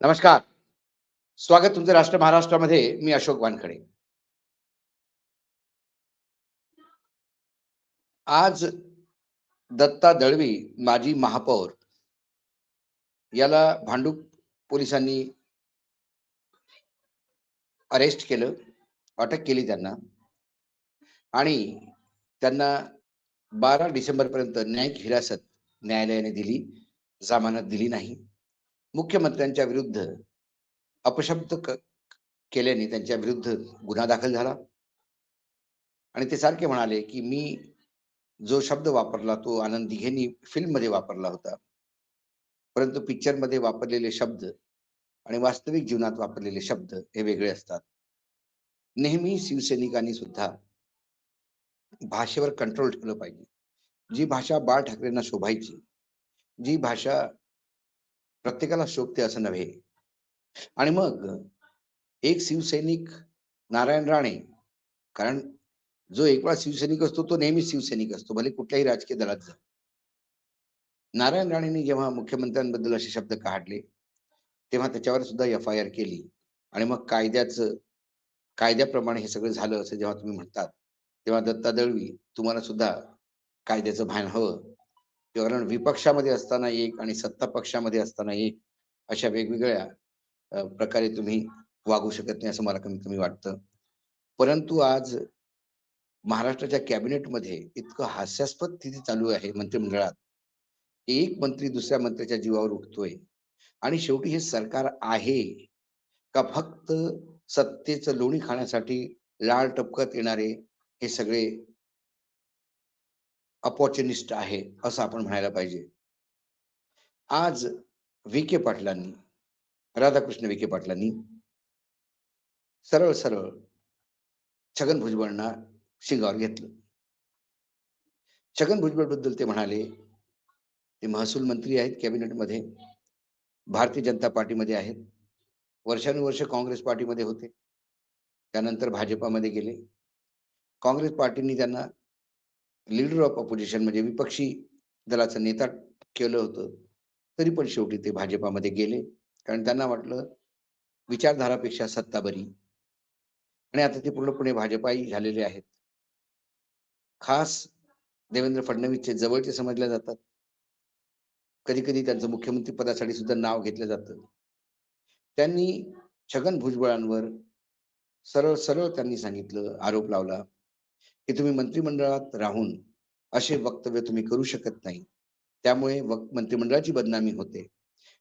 नमस्कार. स्वागत तुमचं राष्ट्र महाराष्ट्रामध्ये. मी अशोक वानखडे. आज दत्ता दळवी माजी महापौर याला भांडूप पोलिसांनी अरेस्ट केलं, अटक केली त्यांना आणि त्यांना 12 डिसेंबरपर्यंत न्यायिक हिरासत न्यायालयाने दिली, जमानत दिली नाही. मुख्यमंत्र्यांच्या विरुद्ध अपशब्द केल्याने त्यांच्या विरुद्ध गुन्हा दाखल झाला आणि ते सारखे म्हणाले की मी जो शब्द वापरला तो आनंद दिघेंनी फिल्म मध्ये वापरला होता, परंतु पिक्चर मध्ये वापरलेले शब्द आणि वास्तविक जीवनात वापरलेले शब्द हे वेगळे असतात. नेहमी शिवसैनिकांनी सुद्धा भाषेवर कंट्रोल ठेवलं पाहिजे. जी भाषा बाळ ठाकरेंना शोभायची, जी भाषा प्रत्येकाला शोभते असं नव्हे. आणि मग एक शिवसैनिक नारायण राणे, कारण जो एक वेळा शिवसैनिक असतो तो नेहमी शिवसैनिक असतो, भले कुठल्याही राजकीय दलात जा. नारायण राणेंनी जेव्हा मुख्यमंत्र्यांबद्दल असे शब्द काढले तेव्हा त्याच्यावर सुद्धा FIR केली आणि मग कायद्याप्रमाणे हे सगळं झालं असं जेव्हा तुम्ही म्हणतात, तेव्हा दत्ता दळवी तुम्हाला सुद्धा कायद्याचं भान हवं. कारण विपक्षामध्ये असताना एक आणि सत्ता पक्षामध्ये असताना एक अशा वेगवेगळ्या प्रकारे तुम्ही वागू शकत नाही असं मला कमीत कमी वाटतं. परंतु आज महाराष्ट्राच्या कॅबिनेटमध्ये इतकं हास्यास्पद स्थिती चालू आहे मंत्रिमंडळात. एक मंत्री दुसऱ्या मंत्र्याच्या जीवावर उठतोय आणि शेवटी हे सरकार आहे का फक्त सत्तेचं लोणी खाण्यासाठी लाल टपकत येणारे हे सगळे अपॉर्च्युनिस्ट आहे असं आपण म्हणायला पाहिजे. आज विखे पाटलांनी, राधाकृष्ण विखे पाटलांनी सरळ सरळ छगन भुजबळांना शिंगावर घेतलं. छगन भुजबळ बद्दल ते म्हणाले ते महसूल मंत्री आहेत, कॅबिनेटमध्ये भारतीय जनता पार्टीमध्ये आहेत, वर्षानुवर्ष काँग्रेस पार्टीमध्ये होते, त्यानंतर भाजपामध्ये गेले. काँग्रेस पार्टीने त्यांना लीडर ऑफ ऑपोजिशन म्हणजे विपक्षी दलाचा नेता केलं होतं, तरी पण शेवटी ते भाजपामध्ये गेले, कारण त्यांना वाटलं विचारधारापेक्षा सत्ता बरी. आणि आता ते पूर्णपणे भाजपाही झालेले आहेत. खास देवेंद्र फडणवीसचे जवळचे समजले जातात. कधी कधी त्यांचं मुख्यमंत्री पदासाठी सुद्धा नाव घेतलं जातं. त्यांनी छगन भुजबळांवर सरळ सरळ त्यांनी सांगितलं, आरोप लावला की तुम्ही मंत्रिमंडळात राहून असे वक्तव्य तुम्ही करू शकत नाही, त्यामुळे मंत्रिमंडळाची बदनामी होते.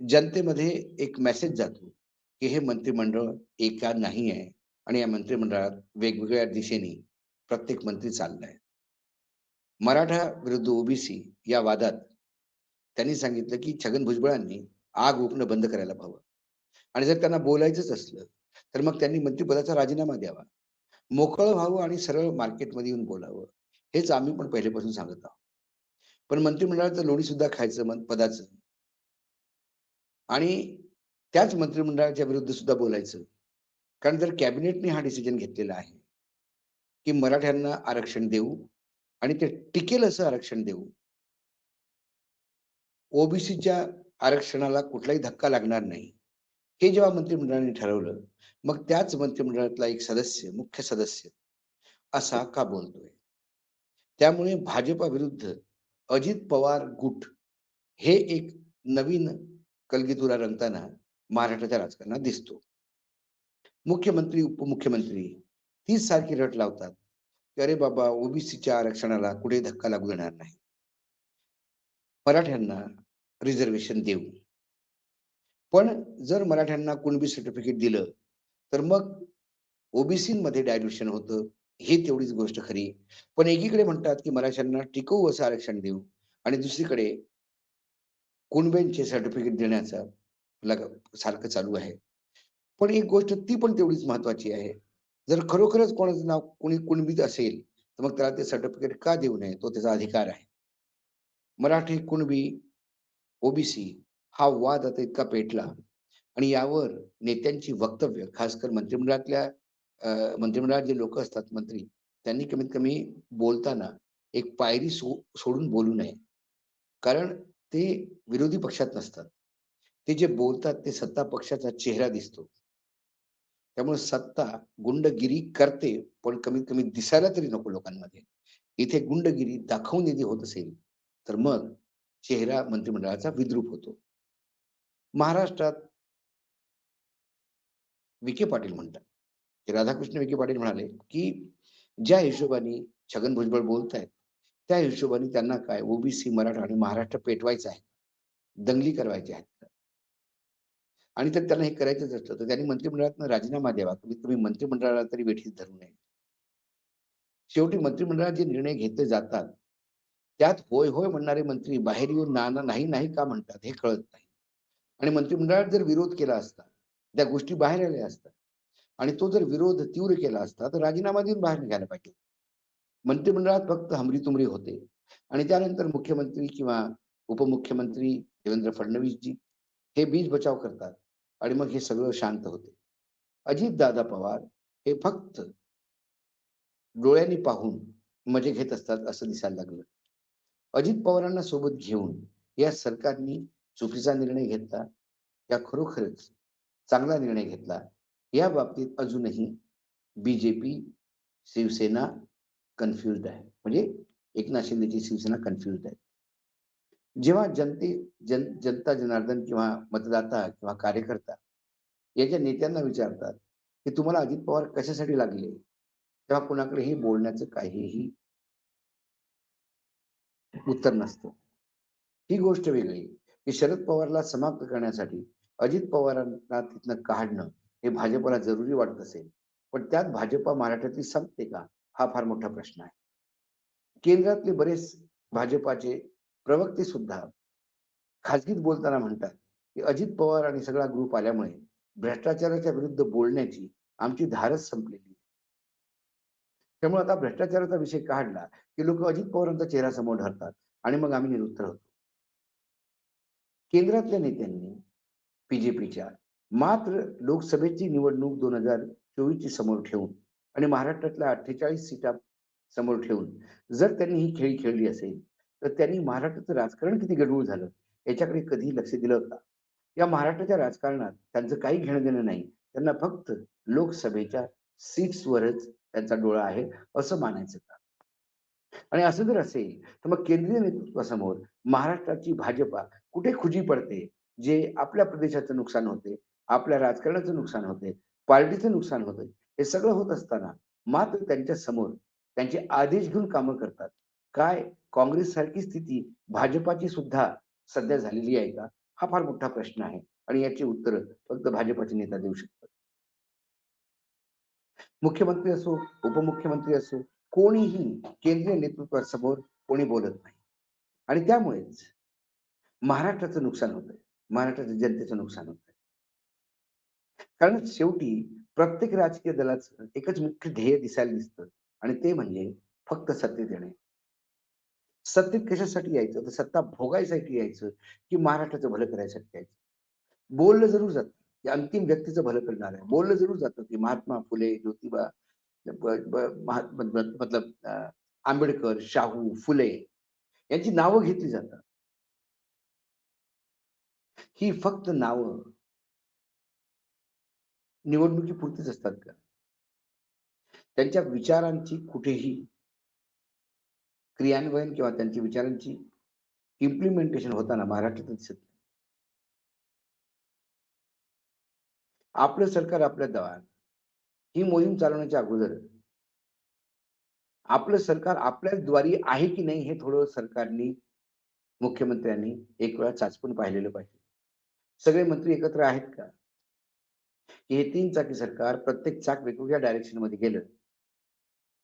जनतेमध्ये एक मेसेज जातो की हे मंत्रिमंडळ एका नाही आहे आणि या मंत्रिमंडळात वेगवेगळ्या दिशेने प्रत्येक मंत्री चाललाय. मराठा विरुद्ध ओबीसी या वादात त्यांनी सांगितलं की छगन भुजबळांनी आग ओकणं बंद करायला हवं आणि जर त्यांना बोलायचंच असलं तर मग त्यांनी मंत्रिपदाचा राजीनामा द्यावा, मोकळं व्हावं आणि सरळ मार्केटमध्ये येऊन बोलावं. हेच आम्ही पण पहिलेपासून सांगत आहोत. पण मंत्रिमंडळाचं लोणी सुद्धा खायचं पदाचं आणि त्याच मंत्रिमंडळाच्या विरुद्ध सुद्धा बोलायचं. कारण जर कॅबिनेटने हा डिसिजन घेतलेला आहे की मराठ्यांना आरक्षण देऊ आणि ते टिकेल असं आरक्षण देऊ, ओबीसीच्या आरक्षणाला कुठलाही धक्का लागणार नाही, हे जेव्हा मंत्रिमंडळाने ठरवलं, मग त्याच मंत्रिमंडळातला एक सदस्य, मुख्य सदस्य असा का बोलतोय? त्यामुळे भाजपा विरुद्ध अजित पवार गुट हे एक नवीन कलगीतुरा रंगताना महाराष्ट्राच्या राजकारणात दिसतो. मुख्यमंत्री उपमुख्यमंत्री तीच सारखी रट लावतात की अरे बाबा ओबीसीच्या आरक्षणाला कुठे धक्का लागू देणार नाही, मराठ्यांना रिझर्वेशन देऊ. पण जर मराठ्यांना कुणबी सर्टिफिकेट दिलं तर मग ओबीसी मध्ये डायल्युशन होतं, हे तेवढीच गोष्ट खरी. पण एकीकडे म्हणतात की मराठ्यांना टिकवू असं आरक्षण देऊ आणि दुसरीकडे कुणबींचे सर्टिफिकेट देण्याचा सारखं चालू आहे. पण एक गोष्ट ती पण तेवढीच महत्वाची आहे, जर खरोखरच कोणाचं नाव कोणी कुणबीत असेल तर मग त्याला ते सर्टिफिकेट का देऊ नये, तो त्याचा अधिकार आहे. मराठी कुणबी ओबीसी हा वाद आता इतका पेटला आणि यावर नेत्यांची वक्तव्य, खासकर मंत्रिमंडळात जे लोक असतात मंत्री, त्यांनी कमीत कमी बोलताना एक पायरी सोडून बोलू नये. कारण ते विरोधी पक्षात नसतात, ते जे बोलतात ते सत्ता पक्षाचा चेहरा दिसतो. त्यामुळे सत्ता गुंडगिरी करते, पण कमीत कमी दिसायला तरी नको लोकांमध्ये. इथे गुंडगिरी दाखवून यदि होत असेल, तर मग चेहरा मंत्रिमंडळाचा विद्रूप होतो. महाराष्ट्रात विखे पाटील म्हणतात, की राधाकृष्ण विखे पाटील म्हणाले, की ज्या हिशोबाने छगन भुजबळ बोलतायत, त्या हिशोबाने त्यांना काय ओबीसी, मराठा आणि महाराष्ट्र पेटवायचं आहे. दंगली करवायच्या आहेत. आणि तर त्यांना हे करायचंच असतं, तर त्यांनी मंत्रिमंडळातनं राजीनामा द्यावा. कमीत कमी मंत्रिमंडळाला तरी वेठीस धरू नये. शेवटी मंत्रिमंडळात जे निर्णय घेतले जातात, त्यात होय, होय म्हणणारे मंत्री बाहेर येऊन ना, ना, नाही, नाही का म्हणतात हे कळत नाही. आणि मंत्रिमंडळात जर विरोध केला असता, त्या गोष्टी बाहेर आल्या असत्या आणि तो जर विरोध तीव्र केला असता, तर राजीनामा देऊन बाहेर निघायला पाहिजे. मंत्रिमंडळात फक्त हमरी-तुमरी होते आणि त्यानंतर मुख्यमंत्री किंवा उपमुख्यमंत्री देवेंद्र फडणवीसजी हे बीज बचाव करतात आणि मग हे सगळं शांत होते. अजितदादा पवार हे फक्त डोळ्यांनी पाहून मजे घेत असतात असं दिसायला लागलं. अजित पवारांना सोबत घेऊन या सरकारनी चुकीचा निर्णय घेतला, या खरोखरच चांगला निर्णय घेतला. या बाबतीत अजूनही बीजेपी, शिवसेना कन्फ्युज्ड आहे. म्हणजे एकनाथ शिंदेची शिवसेना कन्फ्युज्ड आहे. जेव्हा जनता जनार्दन किंवा मतदाता किंवा कार्यकर्ता याच्या नेत्यांना विचारतात, की तुम्हाला अजित पवार कशासाठी लागले? तेव्हा कुणाकडेही बोलण्याचं काहीही उत्तर नसतं. ही गोष्ट वेगळी, की शरद पवारला समाप्त करण्यासाठी अजित पवारांना तिथनं काढणं हे भाजपला जरुरी वाटत असेल. पण त्यात भाजप महाराष्ट्रातली संपते का? हा फार मोठा प्रश्न आहे. केंद्रातले बरेच भाजपाचे प्रवक्ते सुद्धा खाजगीत बोलताना म्हणतात, की अजित पवार आणि सगळा ग्रुप आल्यामुळे भ्रष्टाचाराच्या विरुद्ध बोलण्याची आमची धारच संपलेली आहे. त्यामुळे आता भ्रष्टाचाराचा विषय काढला, की लोकं अजित पवारांचा चेहरा समोर धरतात आणि मग आम्ही निरुत्तर होतो. केंद्रातल्या नेत्यांनी बीजेपीच्या मात्र लोकसभेची निवडणूक 2024 ची समोर ठेवून आणि महाराष्ट्रातल्या 48 सीटा समोर ठेवून जर त्यांनी ही खेळी खेळली असेल, तर त्यांनी महाराष्ट्राचं राजकारण किती गढूळ झालं याच्याकडे कधी लक्ष दिलं का? या महाराष्ट्राच्या राजकारणात त्यांचं काही घेणं-देणं नाही. त्यांना फक्त लोकसभेच्या सीट्सवरच त्यांचा डोळा आहे, असं मानायचं का? आणि असं जर असेल, तर मग केंद्रीय नेतृत्वासमोर महाराष्ट्राची भाजपा कुठे खुजी पडते, जे आपल्या प्रदेशाचं नुकसान होते, आपल्या राजकारणाचं नुकसान होते, पार्टीचं नुकसान होतंय. हे सगळं होत असताना मात्र त्यांच्या समोर त्यांचे आदेश घेऊन कामं करतात. काय काँग्रेससारखी स्थिती भाजपाची सुद्धा सध्या झालेली आहे का? हा फार मोठा प्रश्न आहे आणि याची उत्तरं फक्त भाजपाचे नेता देऊ शकतात. मुख्यमंत्री असो, उपमुख्यमंत्री असो, कोणीही केंद्रीय नेतृत्वासमोर कोणी बोलत नाही. आणि त्यामुळेच महाराष्ट्राचं नुकसान होतंय. महाराष्ट्राच्या जनतेचं नुकसान होतंय. कारण शेवटी प्रत्येक राजकीय दलाचं एकच मुख्य ध्येय दिसायला दिसतं आणि ते म्हणजे फक्त सत्तेत येणे. सत्तेत कशासाठी यायचं? तर सत्ता भोगायसाठी यायचं, की महाराष्ट्राचं भलं करायसाठी यायचं. बोललं जरूर जातं, की अंतिम व्यक्तीचं भलं करणार आहे. बोललं जरूर जातं, की महात्मा फुले, ज्योतिबा ब ब महा मतलब आंबेडकर, शाहू, फुले यांची नावं घेतली जातात. ही फक्त नावं निवडणुकीपुरतीच असतात का? त्यांच्या विचारांची कुठेही क्रियान्वयन किंवा त्यांच्या विचारांची इम्प्लिमेंटेशन होताना महाराष्ट्रात दिसत नाही. आपलं सरकार आपल्या दारात ही मोहीम चालवण्याच्या अगोदर आपलं सरकार आपल्याच द्वारी आहे की नाही हे थोडं सरकारनी, मुख्यमंत्र्यांनी एक वेळा चाचपून पाहिलेलं पाहिजे. सगळे मंत्री एकत्र आहेत का? की हे 3 चाकी सरकार प्रत्येक चाक वेगवेगळ्या डायरेक्शनमध्ये गेलं,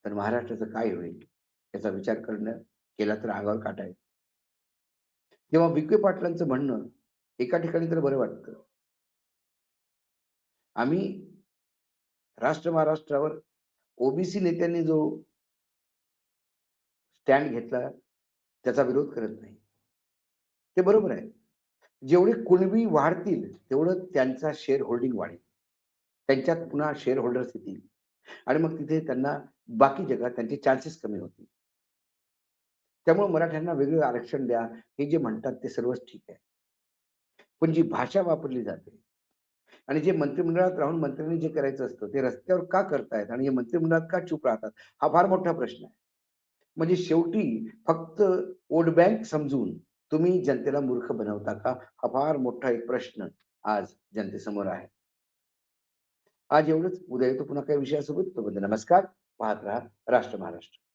तर महाराष्ट्राचं काय होईल? याचा विचार केला तर अंगावर काटा येतो. तेव्हा विखे पाटलांचं म्हणणं एका ठिकाणी तर बरं वाटतं. आम्ही राष्ट्र महाराष्ट्रावर ओबीसी नेत्यांनी जो स्टँड घेतला, त्याचा विरोध करत नाही. ते बरोबर आहे. जेवढे कुणबी वाढतील, तेवढं त्यांचा शेअर होल्डिंग वाढेल. त्यांच्यात पुन्हा शेअर होल्डर्स येतील आणि मग तिथे त्यांना बाकी जगात त्यांचे चान्सेस कमी होतील. त्यामुळे मराठ्यांना वेगळं आरक्षण द्या, हे जे म्हणतात ते सर्वच ठीक आहे. पण जी भाषा वापरली जाते आणि जे मंत्रिमंडळात राहून मंत्र्यांनी जे करायचं असतं ते रस्त्यावर का करतायत आणि हे मंत्रिमंडळात का चूप राहतात? हा फार मोठा प्रश्न आहे. म्हणजे शेवटी फक्त वोट बँक समजून तुम्ही जनतेला मूर्ख बनवता का? हा फार मोठा एक प्रश्न आज जनतेसमोर आहे. आज एवढंच. उद्या येतो पुन्हा काही विषयासोबत. तोपर्यंत नमस्कार. पाहत रहा राष्ट्र महाराष्ट्र.